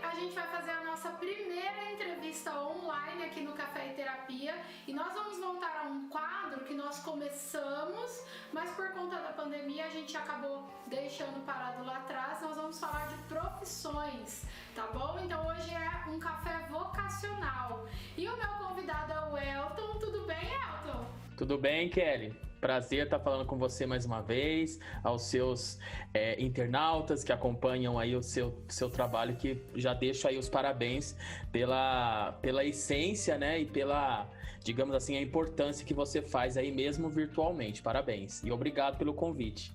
a gente vai fazer a nossa primeira entrevista online aqui no Café e Terapia e nós vamos voltar a um quadro que nós começamos, mas por conta da pandemia a gente acabou deixando parado lá atrás. Nós vamos falar de profissões, tá bom? Então hoje é um café vocacional e o meu convidado é o Elton. Tudo bem, Elton? Tudo bem, Kelly? Prazer estar falando com você mais uma vez, aos seus internautas que acompanham aí o seu trabalho, que já deixo aí os parabéns pela essência, né, e pela, digamos assim, a importância que você faz aí mesmo virtualmente. Parabéns e obrigado pelo convite.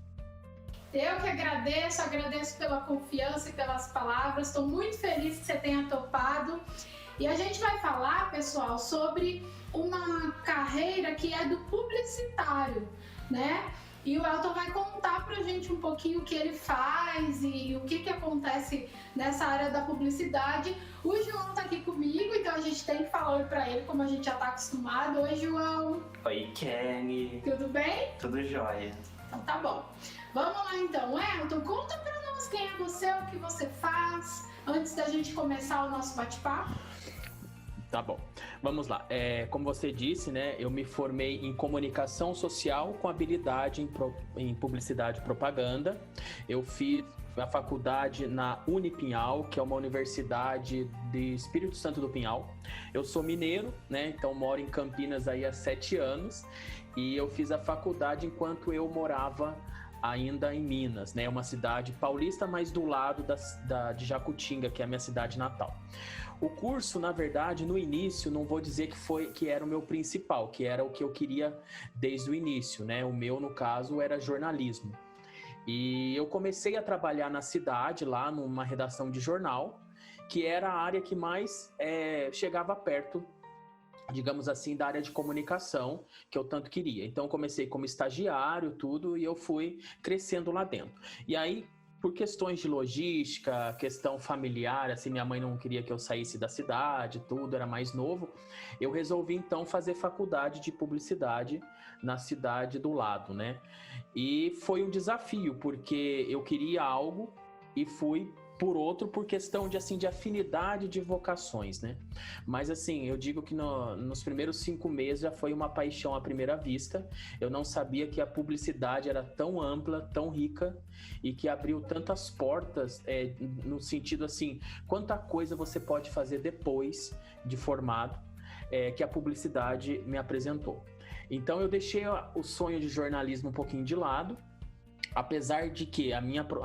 Eu que agradeço pela confiança e pelas palavras, estou muito feliz que você tenha topado. E a gente vai falar, pessoal, sobre uma carreira que é do publicitário, né? E o Elton vai contar pra gente um pouquinho o que ele faz e o que acontece nessa área da publicidade. O João tá aqui comigo, então a gente tem que falar oi pra ele, como a gente já tá acostumado. Oi, João! Oi, Kelly! Tudo bem? Tudo jóia! Então tá bom. Vamos lá então, Elton, conta pra nós quem é você, o que você faz, antes da gente começar o nosso bate-papo. Tá bom, vamos lá. Como você disse, né, eu me formei em comunicação social com habilidade em publicidade e propaganda. Eu fiz a faculdade na Unipinhal, que é uma universidade de Espírito Santo do Pinhal. Eu sou mineiro, né, então moro em Campinas aí há 7 anos e eu fiz a faculdade enquanto eu morava ainda em Minas, né, uma cidade paulista, mas do lado de Jacutinga, que é a minha cidade natal. O curso, na verdade, no início, não vou dizer que era o meu principal, que era o que eu queria desde o início, né? O meu, no caso, era jornalismo. E eu comecei a trabalhar na cidade, lá numa redação de jornal, que era a área que mais chegava perto, digamos assim, da área de comunicação, que eu tanto queria. Então, eu comecei como estagiário, tudo, e eu fui crescendo lá dentro. E aí, por questões de logística, questão familiar, assim, minha mãe não queria que eu saísse da cidade, tudo, era mais novo, eu resolvi, então, fazer faculdade de publicidade na cidade do lado, né? E foi um desafio, porque eu queria algo e fui por outro, por questão de, assim, de afinidade de vocações, né? Mas, assim, eu digo que nos primeiros 5 meses já foi uma paixão à primeira vista. Eu não sabia que a publicidade era tão ampla, tão rica e que abriu tantas portas, no sentido, assim, quanta coisa você pode fazer depois de formado, que a publicidade me apresentou. Então, eu deixei o sonho de jornalismo um pouquinho de lado, apesar de que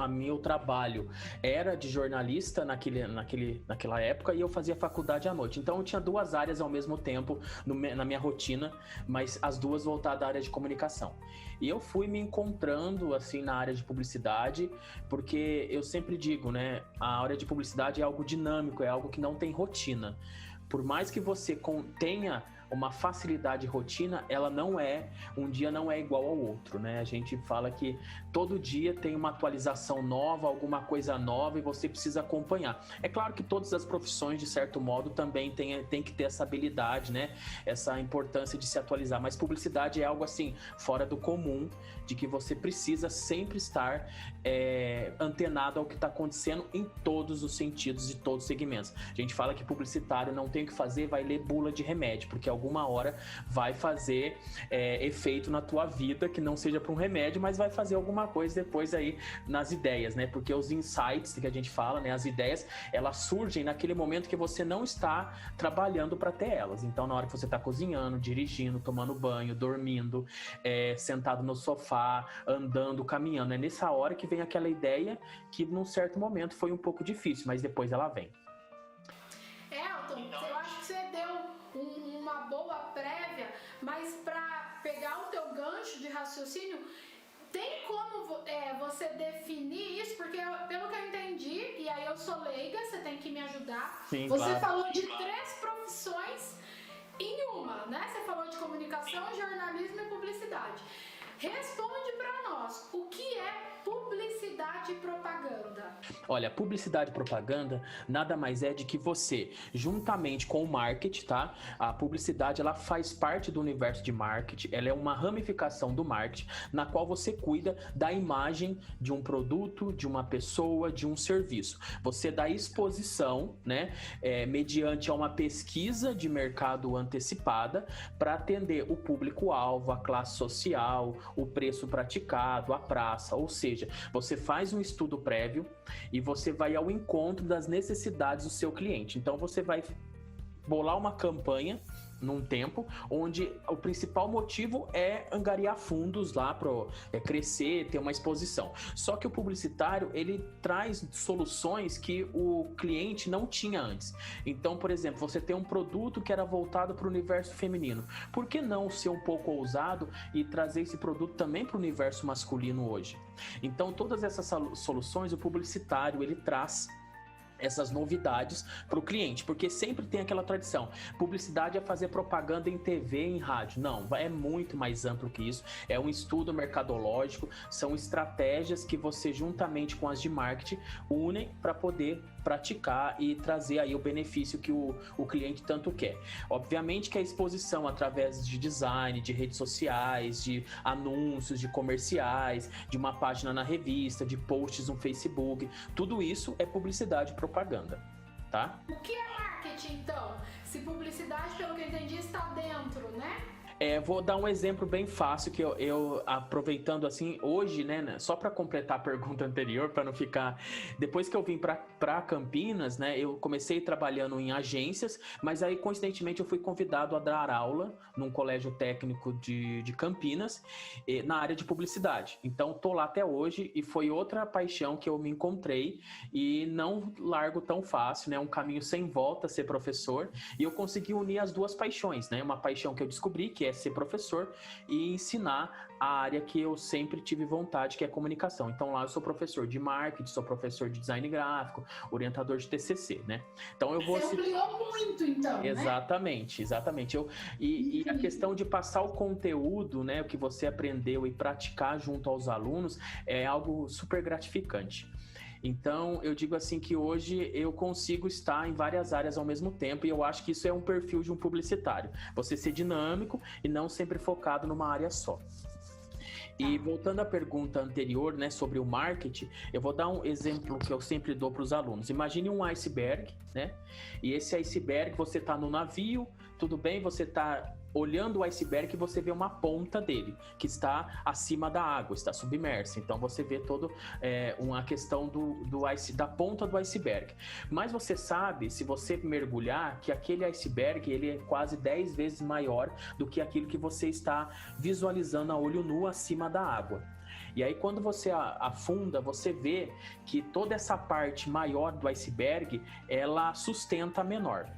meu trabalho era de jornalista naquela época e eu fazia faculdade à noite. Então eu tinha 2 áreas ao mesmo tempo na minha rotina, mas as 2 voltadas à área de comunicação. E eu fui me encontrando assim na área de publicidade, porque eu sempre digo, né, a área de publicidade é algo dinâmico, é algo que não tem rotina. Por mais que você tenha uma facilidade de rotina, ela um dia não é igual ao outro, né? A gente fala que todo dia tem uma atualização nova, alguma coisa nova e você precisa acompanhar. É claro que todas as profissões, de certo modo, também tem que ter essa habilidade, né? Essa importância de se atualizar, mas publicidade é algo assim, fora do comum, de que você precisa sempre estar antenado ao que está acontecendo em todos os sentidos e todos os segmentos. A gente fala que publicitário não tem o que fazer, vai ler bula de remédio, porque alguma hora vai fazer efeito na tua vida, que não seja para um remédio, mas vai fazer alguma coisa depois aí nas ideias, né? Porque os insights que a gente fala, né? As ideias, elas surgem naquele momento que você não está trabalhando para ter elas. Então, na hora que você está cozinhando, dirigindo, tomando banho, dormindo, sentado no sofá, andando, caminhando, é nessa hora que vem aquela ideia que num certo momento foi um pouco difícil, mas depois ela vem. Elton, eu acho que você deu uma boa prévia, mas para pegar o teu gancho de raciocínio, tem como você definir isso? Porque pelo que eu entendi, e aí eu sou leiga, você tem que me ajudar. Sim, você claro. falou de 3 profissões em uma, né? Você falou de comunicação, jornalismo e publicidade. Responde para nós, o que é publicidade? publicidade e propaganda? Olha, publicidade e propaganda nada mais é de que você, juntamente com o marketing, tá? A publicidade, ela faz parte do universo de marketing, ela é uma ramificação do marketing, na qual você cuida da imagem de um produto, de uma pessoa, de um serviço. Você dá exposição, né? Mediante a uma pesquisa de mercado antecipada para atender o público-alvo, a classe social, o preço praticado, a praça, ou seja, você faz um estudo prévio e você vai ao encontro das necessidades do seu cliente. Então você vai bolar uma campanha num tempo onde o principal motivo é angariar fundos lá para crescer, ter uma exposição. Só que o publicitário, ele traz soluções que o cliente não tinha antes. Então, por exemplo, você tem um produto que era voltado para o universo feminino. Por que não ser um pouco ousado e trazer esse produto também para o universo masculino hoje? Então, todas essas soluções, o publicitário, ele traz essas novidades para o cliente, porque sempre tem aquela tradição, publicidade é fazer propaganda em TV, em rádio. Não, é muito mais amplo que isso, é um estudo mercadológico, são estratégias que você, juntamente com as de marketing, unem para poder praticar e trazer aí o benefício que o cliente tanto quer. Obviamente que a exposição através de design, de redes sociais, de anúncios, de comerciais, de uma página na revista, de posts no Facebook, tudo isso é publicidade e propaganda, tá? O que é marketing, então? Se publicidade, pelo que eu entendi, está dentro, né? Vou dar um exemplo bem fácil que eu aproveitando assim, hoje, né, só para completar a pergunta anterior, para não ficar... Depois que eu vim para Campinas, né, eu comecei trabalhando em agências, mas aí, coincidentemente, eu fui convidado a dar aula num colégio técnico de Campinas, na área de publicidade. Então, tô lá até hoje e foi outra paixão que eu me encontrei e não largo tão fácil, né, um caminho sem volta ser professor, e eu consegui unir as duas paixões, né, uma paixão que eu descobri, que é ser professor, e ensinar a área que eu sempre tive vontade, que é comunicação. Então lá eu sou professor de marketing, sou professor de design gráfico, orientador de TCC, né? Então eu vou... Você ampliou muito, então, Exatamente, né? Exatamente. E a questão de passar o conteúdo, né, o que você aprendeu e praticar junto aos alunos é algo super gratificante. Então, eu digo assim que hoje eu consigo estar em várias áreas ao mesmo tempo, e eu acho que isso é um perfil de um publicitário. Você ser dinâmico e não sempre focado numa área só. E voltando à pergunta anterior, né, sobre o marketing, eu vou dar um exemplo que eu sempre dou para os alunos. Imagine um iceberg, né? E esse iceberg, você está no navio, tudo bem, você está olhando o iceberg e você vê uma ponta dele, que está acima da água, está submersa. Então você vê toda uma questão da ponta do iceberg. Mas você sabe, se você mergulhar, que aquele iceberg ele é quase 10 vezes maior do que aquilo que você está visualizando a olho nu acima da água. E aí, quando você afunda, você vê que toda essa parte maior do iceberg, ela sustenta a menor.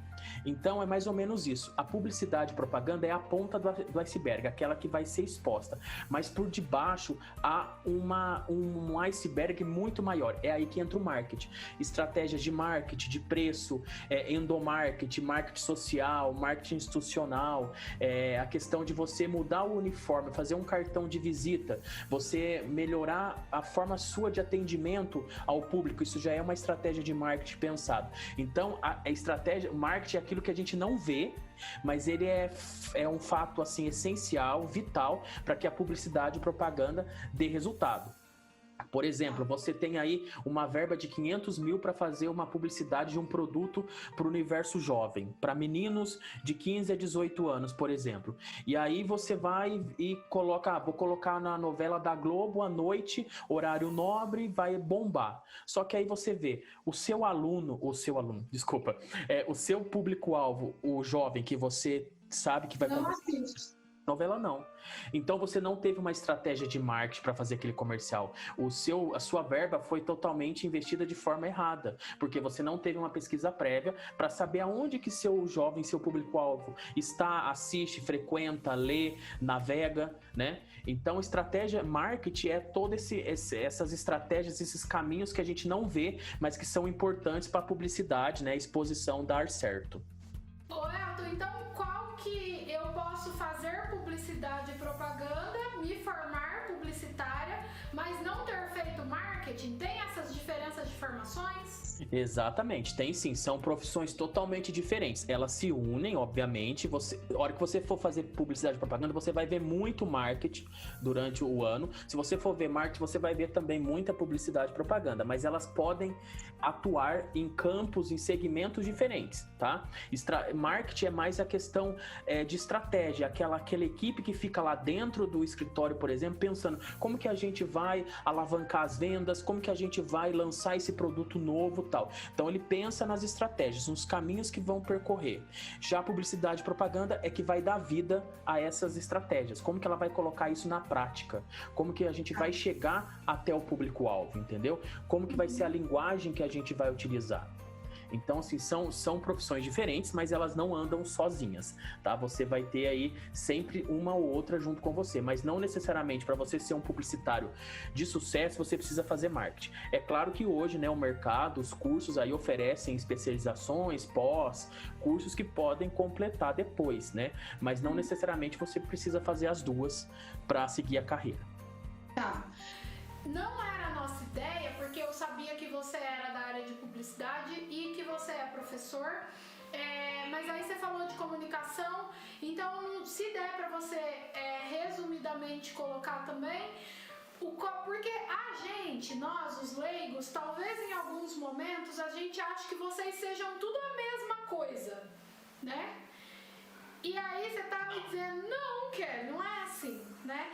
Então é mais ou menos isso. A publicidade e propaganda é a ponta do iceberg, aquela que vai ser exposta. Mas por debaixo há um iceberg muito maior. É aí que entra o marketing. Estratégias de marketing, de preço, endomarketing, marketing social, marketing institucional, a questão de você mudar o uniforme, fazer um cartão de visita, você melhorar a forma sua de atendimento ao público. Isso já é uma estratégia de marketing pensada. Então a estratégia, o marketing é aquilo que a gente não vê, mas ele é um fato assim essencial, vital, para que a publicidade e propaganda dê resultado. Por exemplo, você tem aí uma verba de 500 mil para fazer uma publicidade de um produto para o universo jovem, para meninos de 15 a 18 anos, por exemplo. E aí você vai e coloca, vou colocar na novela da Globo à noite, horário nobre, vai bombar. Só que aí você vê, o seu público-alvo, o jovem que você sabe que vai... Não assiste. Novela não. Então você não teve uma estratégia de marketing para fazer aquele comercial. A sua verba foi totalmente investida de forma errada, porque você não teve uma pesquisa prévia para saber aonde que seu jovem, seu público-alvo está, assiste, frequenta, lê, navega, né? Então estratégia marketing é todas essas estratégias, esses caminhos que a gente não vê, mas que são importantes para a publicidade, né? A exposição dar certo. Ô Elton, então qual que eu posso fazer publicidade e propaganda, me formar publicitária, mas não ter feito marketing? Tem essas diferenças de formações? Exatamente, tem sim, são profissões totalmente diferentes. Elas se unem, obviamente. A hora que você for fazer publicidade e propaganda, você vai ver muito marketing durante o ano. Se você for ver marketing, você vai ver também muita publicidade e propaganda, mas elas podem atuar em campos, em segmentos diferentes, tá? Marketing é mais a questão de estratégia, aquela equipe que fica lá dentro do escritório, por exemplo, pensando como que a gente vai alavancar as vendas, como que a gente vai lançar esse produto novo, tal. Então ele pensa nas estratégias, nos caminhos que vão percorrer. Já a publicidade e propaganda é que vai dar vida a essas estratégias, como que ela vai colocar isso na prática, como que a gente vai chegar até o público-alvo, entendeu? Como que vai ser a linguagem que a gente vai utilizar. Então, assim, são profissões diferentes, mas elas não andam sozinhas, tá? Você vai ter aí sempre uma ou outra junto com você, mas não necessariamente para você ser um publicitário de sucesso, você precisa fazer marketing. É claro que hoje, né, o mercado, os cursos aí oferecem especializações, cursos que podem completar depois, né? Mas não necessariamente você precisa fazer as duas para seguir a carreira. Tá. Não era a nossa ideia, porque eu sabia que você era da área de publicidade e que você é professor, mas aí você falou de comunicação, então se der para você resumidamente colocar também, porque nós os leigos, talvez em alguns momentos a gente ache que vocês sejam tudo a mesma coisa, né? E aí você tá me dizendo, não, Kelly, não é assim, né?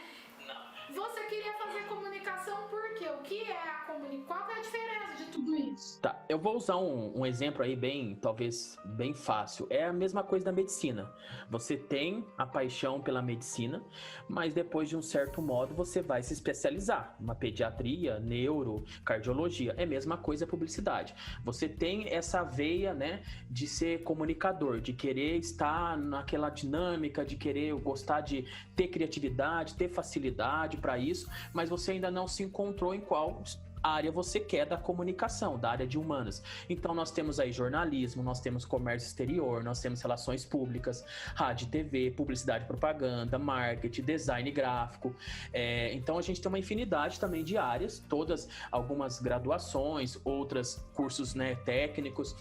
Você queria fazer comunicação por quê? O que é a comunicação? Qual é a diferença de tudo isso? Tá, eu vou usar um exemplo aí talvez bem fácil. É a mesma coisa da medicina. Você tem a paixão pela medicina, mas depois de um certo modo você vai se especializar. Uma pediatria, neuro, cardiologia. É a mesma coisa a publicidade. Você tem essa veia, né, de ser comunicador, de querer estar naquela dinâmica, de querer gostar de ter criatividade, ter facilidade para isso, mas você ainda não se encontrou em qual área você quer da comunicação, da área de humanas. Então nós temos aí jornalismo, nós temos comércio exterior, nós temos relações públicas, rádio e TV, publicidade e propaganda, marketing, design gráfico. Então a gente tem uma infinidade também de áreas, todas, algumas graduações, outras cursos, né, técnicos,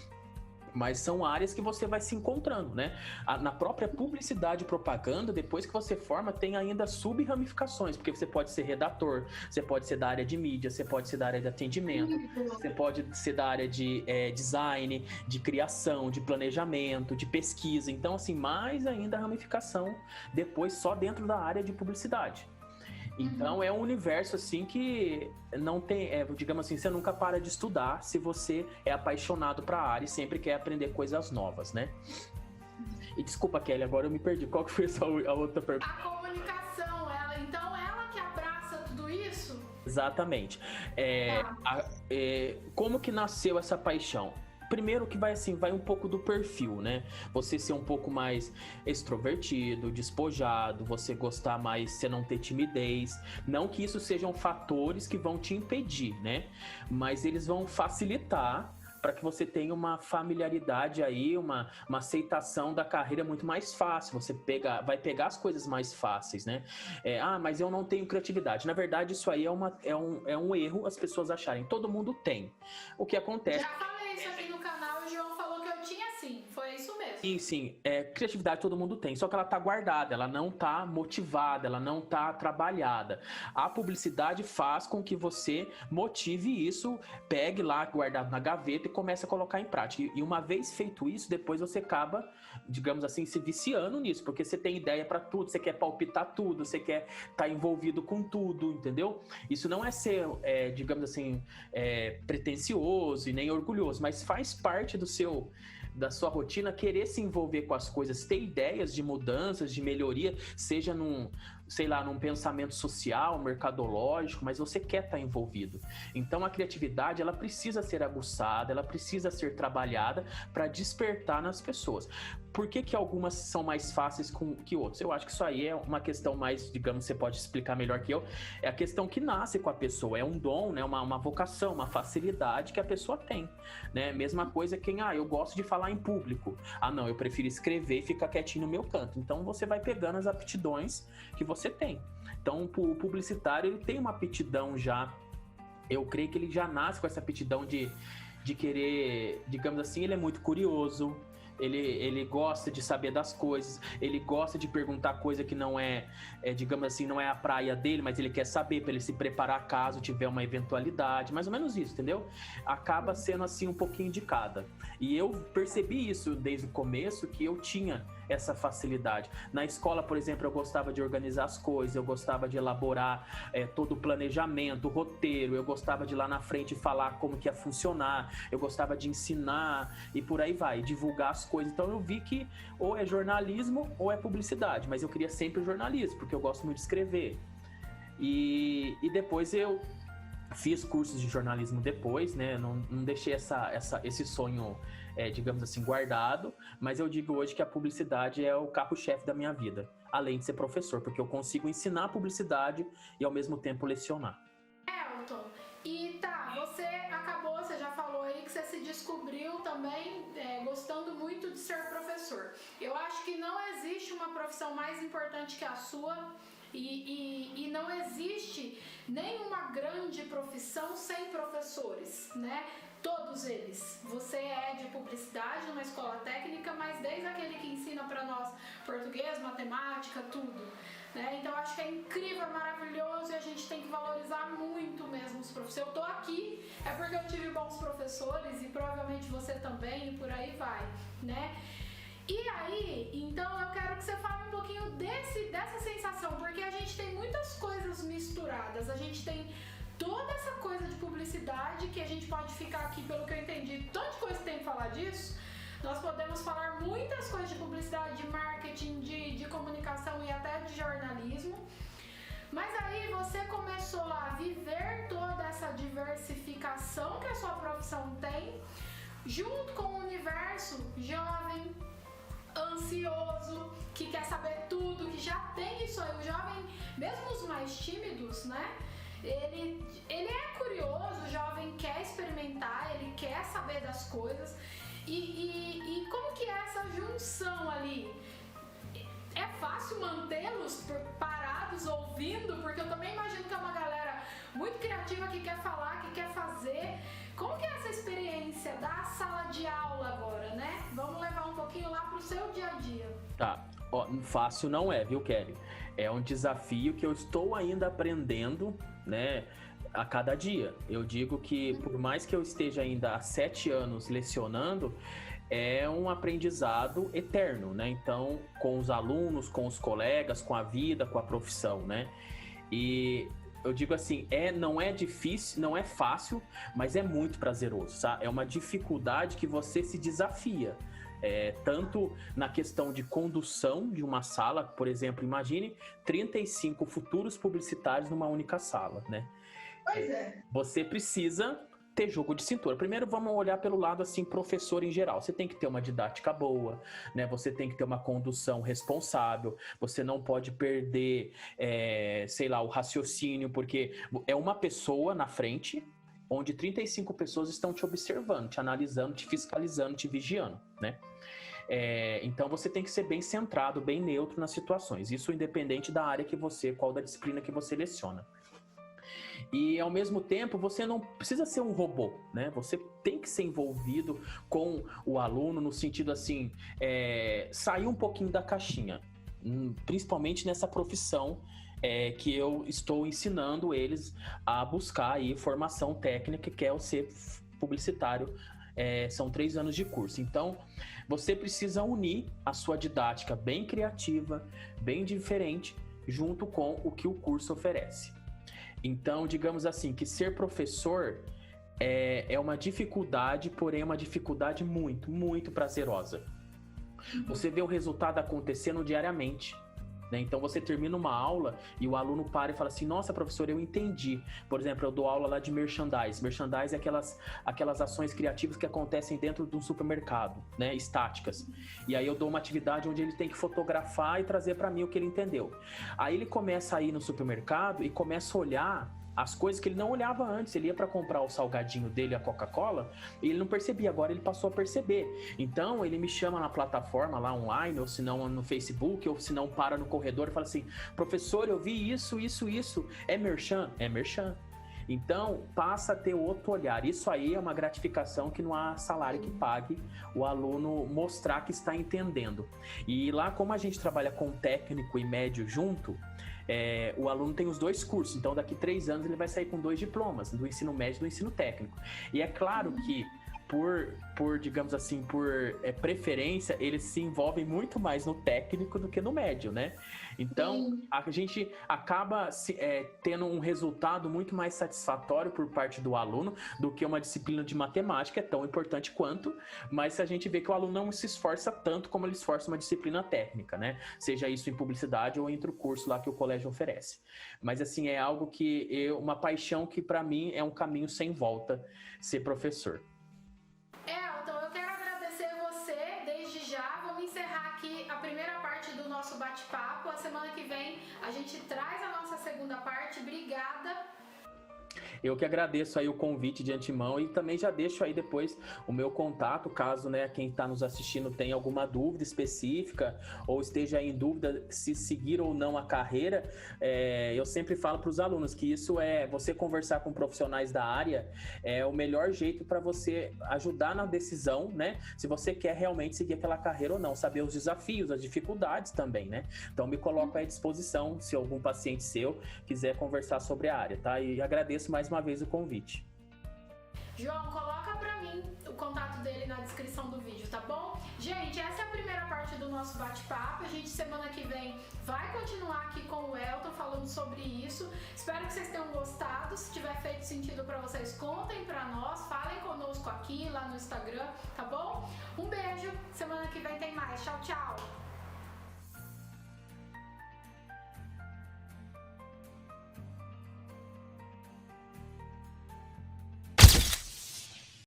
mas são áreas que você vai se encontrando, né? Na própria publicidade e propaganda, depois que você forma, tem ainda sub-ramificações, porque você pode ser redator, você pode ser da área de mídia, você pode ser da área de atendimento, você pode ser da área de design, de criação, de planejamento, de pesquisa. Então, assim, mais ainda a ramificação depois só dentro da área de publicidade. Então é um universo assim que não tem, digamos assim, você nunca para de estudar se você é apaixonado para a área e sempre quer aprender coisas novas, né? E desculpa, Kelly, agora eu me perdi. Qual que foi a outra pergunta? A comunicação, ela que abraça tudo isso? Exatamente. Como que nasceu essa paixão? Primeiro que vai um pouco do perfil, né? Você ser um pouco mais extrovertido, despojado, você gostar mais, você não ter timidez. Não que isso sejam fatores que vão te impedir, né? Mas eles vão facilitar para que você tenha uma familiaridade aí, uma aceitação da carreira muito mais fácil. Você vai pegar as coisas mais fáceis, né? Mas eu não tenho criatividade. Na verdade, isso aí é um erro as pessoas acharem. Todo mundo tem. O que acontece... Já falei isso aqui no canal, o João falou que eu tinha sim. Foi isso mesmo. Sim. Criatividade todo mundo tem, só que ela tá guardada, ela não tá motivada, ela não tá trabalhada. A publicidade faz com que você motive isso, pegue lá guardado na gaveta e comece a colocar em prática. E uma vez feito isso, depois você acaba, digamos assim, se viciando nisso, porque você tem ideia para tudo, você quer palpitar tudo, você quer estar envolvido com tudo, entendeu? Isso não é ser, digamos assim, pretensioso e nem orgulhoso, mas faz parte da sua rotina querer se envolver com as coisas, ter ideias de mudanças, de melhoria, seja num pensamento social, mercadológico, mas você quer estar envolvido. Então a criatividade, ela precisa ser aguçada, ela precisa ser trabalhada para despertar nas pessoas. Por que algumas são mais fáceis que outras? Eu acho que isso aí é uma questão mais, digamos, você pode explicar melhor que eu, é a questão que nasce com a pessoa, é um dom, né? uma vocação, uma facilidade que a pessoa tem, né? Mesma coisa eu gosto de falar em público. Não, eu prefiro escrever e ficar quietinho no meu canto. Então você vai pegando as aptidões que você você tem. Então, o publicitário, ele tem uma aptidão já, eu creio que ele já nasce com essa aptidão de querer, digamos assim, ele é muito curioso, ele gosta de saber das coisas, ele gosta de perguntar coisa que não digamos assim, não é a praia dele, mas ele quer saber para ele se preparar caso tiver uma eventualidade, mais ou menos isso, entendeu? Acaba sendo assim um pouquinho de cada. E eu percebi isso desde o começo, que eu tinha essa facilidade. Na escola, por exemplo, eu gostava de organizar as coisas, eu gostava de elaborar todo o planejamento, o roteiro, eu gostava de ir lá na frente falar como que ia funcionar, eu gostava de ensinar e por aí vai, divulgar as coisas. Então eu vi que ou é jornalismo ou é publicidade, mas eu queria sempre o jornalismo, porque eu gosto muito de escrever. E depois eu fiz cursos de jornalismo depois, né? Não deixei esse sonho, digamos assim, guardado, mas eu digo hoje que a publicidade é o carro-chefe da minha vida, além de ser professor, porque eu consigo ensinar publicidade e ao mesmo tempo lecionar. Elton, e você já falou aí que você se descobriu também gostando muito de ser professor. Eu acho que não existe uma profissão mais importante que a sua. E não existe nenhuma grande profissão sem professores, né? Todos eles. Você é de publicidade numa escola técnica, mas desde aquele que ensina para nós português, matemática, tudo, né? Então acho que é incrível, maravilhoso, e a gente tem que valorizar muito mesmo os professores. Eu tô aqui é porque eu tive bons professores e provavelmente você também, e por aí vai, né? E aí, então eu quero que você fale um pouquinho dessa sensação, porque a gente tem muitas coisas misturadas, a gente tem toda essa coisa de publicidade que a gente pode ficar aqui, pelo que eu entendi, tanta coisa que tem que falar disso. Nós podemos falar muitas coisas de publicidade, de marketing, de comunicação e até de jornalismo. Mas aí você começou a viver toda essa diversificação que a sua profissão tem, junto com o universo jovem, ansioso, que quer saber tudo, que já tem isso aí. O jovem, mesmo os mais tímidos, né? Ele é curioso, o jovem quer experimentar, ele quer saber das coisas. E como que é essa junção ali? É fácil mantê-los parados, ouvindo? Porque eu também imagino que é uma galera muito criativa que quer falar, que quer fazer. Como que é essa experiência da sala de aula agora, né? Vamos levar um pouquinho lá pro seu dia a dia. Tá, fácil não é, viu, Kelly? É um desafio que eu estou ainda aprendendo, né, a cada dia. Eu digo que por mais que eu esteja ainda há 7 anos lecionando, é um aprendizado eterno, né? Então, com os alunos, com os colegas, com a vida, com a profissão, né? E eu digo assim, não é difícil, não é fácil, mas é muito prazeroso, sabe? É uma dificuldade que você se desafia. Tanto na questão de condução de uma sala, por exemplo, imagine 35 futuros publicitários numa única sala, né? Pois é. Você precisa ter jogo de cintura. Primeiro vamos olhar pelo lado assim, professor em geral. Você tem que ter uma didática boa, né? Você tem que ter uma condução responsável, você não pode perder, sei lá, o raciocínio, porque é uma pessoa na frente, onde 35 pessoas estão te observando, te analisando, te fiscalizando, te vigiando, né? Então você tem que ser bem centrado, bem neutro nas situações. Isso independente da área que qual da disciplina que você leciona. E ao mesmo tempo você não precisa ser um robô, né? Você tem que ser envolvido com o aluno no sentido assim, sair um pouquinho da caixinha, principalmente nessa profissão que eu estou ensinando eles a buscar aí formação técnica, que é o ser publicitário. São 3 anos de curso. Então, você precisa unir a sua didática bem criativa, bem diferente, junto com o que o curso oferece. Então, digamos assim, que ser professor é uma dificuldade, porém é uma dificuldade muito, muito prazerosa. Você vê o resultado acontecendo diariamente, né? Então você termina uma aula e o aluno para e fala assim, nossa, professor, eu entendi. Por exemplo, eu dou aula lá de merchandise. Merchandise é aquelas ações criativas que acontecem dentro de um supermercado, né? Estáticas. E aí eu dou uma atividade onde ele tem que fotografar e trazer para mim o que ele entendeu. Aí ele começa a ir no supermercado e começa a olhar as coisas que ele não olhava antes. Ele ia para comprar o salgadinho dele, a Coca-Cola, e ele não percebia. Agora ele passou a perceber. Então ele me chama na plataforma lá online, ou se não no Facebook, ou se não para no corredor e fala assim: professor, eu vi isso. É merchan? É merchan. Então, passa a ter outro olhar. Isso aí é uma gratificação que não há salário que pague o aluno mostrar que está entendendo. E lá, como a gente trabalha com técnico e médio junto, o aluno tem os 2 cursos. Então, daqui 3 anos, ele vai sair com 2 diplomas, do ensino médio e do ensino técnico. E é claro que digamos assim, preferência, eles se envolvem muito mais no técnico do que no médio, né? Então, a gente acaba tendo um resultado muito mais satisfatório por parte do aluno do que uma disciplina de matemática, é tão importante quanto, mas a gente vê que o aluno não se esforça tanto como ele esforça uma disciplina técnica, né? Seja isso em publicidade ou entre o curso lá que o colégio oferece. Mas, assim, é algo uma paixão que, para mim, é um caminho sem volta ser professor. Elton, eu quero agradecer você desde já. Vamos encerrar aqui a primeira parte do nosso bate-papo. A semana que vem a gente traz a nossa segunda parte. Obrigada. Eu que agradeço aí o convite de antemão e também já deixo aí depois o meu contato, caso, né, quem está nos assistindo tenha alguma dúvida específica ou esteja em dúvida se seguir ou não a carreira. Eu sempre falo para os alunos que isso você conversar com profissionais da área é o melhor jeito para você ajudar na decisão, né, se você quer realmente seguir aquela carreira ou não, saber os desafios, as dificuldades também, né? Então me coloco à disposição se algum paciente seu quiser conversar sobre a área, tá? E agradeço mais uma vez o convite. João, coloca pra mim o contato dele na descrição do vídeo, tá bom? Gente, essa é a primeira parte do nosso bate-papo. A gente semana que vem vai continuar aqui com o Elton falando sobre isso. Espero que vocês tenham gostado. Se tiver feito sentido pra vocês, contem pra nós, falem conosco aqui, lá no Instagram, tá bom? Um beijo, semana que vem tem mais. Tchau, tchau!